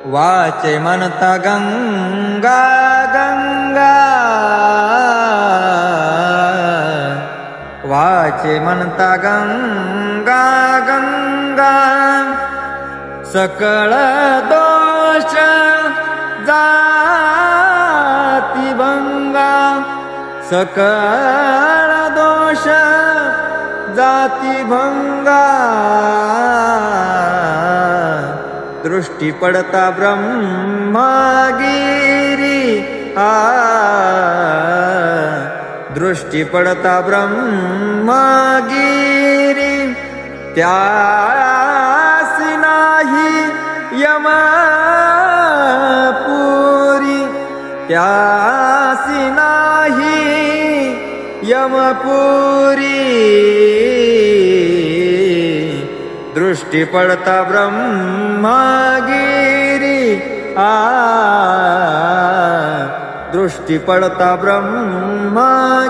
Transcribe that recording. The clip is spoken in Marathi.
वाचे म्हणता गंगा गंगा, वाचे म्हणता गंगा गंगा, सकळ दोष जाती भंगा, सकळ दोष जाती भंगा, दृष्टी पडता ब्रह्मगिरी दृष्टी पडता ब्रह्मगिरी, त्यासी नाही यमपुरी, त्यासी नाही यमपुरी, दृष्टी पडता ब्रह्मगिरी दृष्टी पडता ब्रह्मगिरी.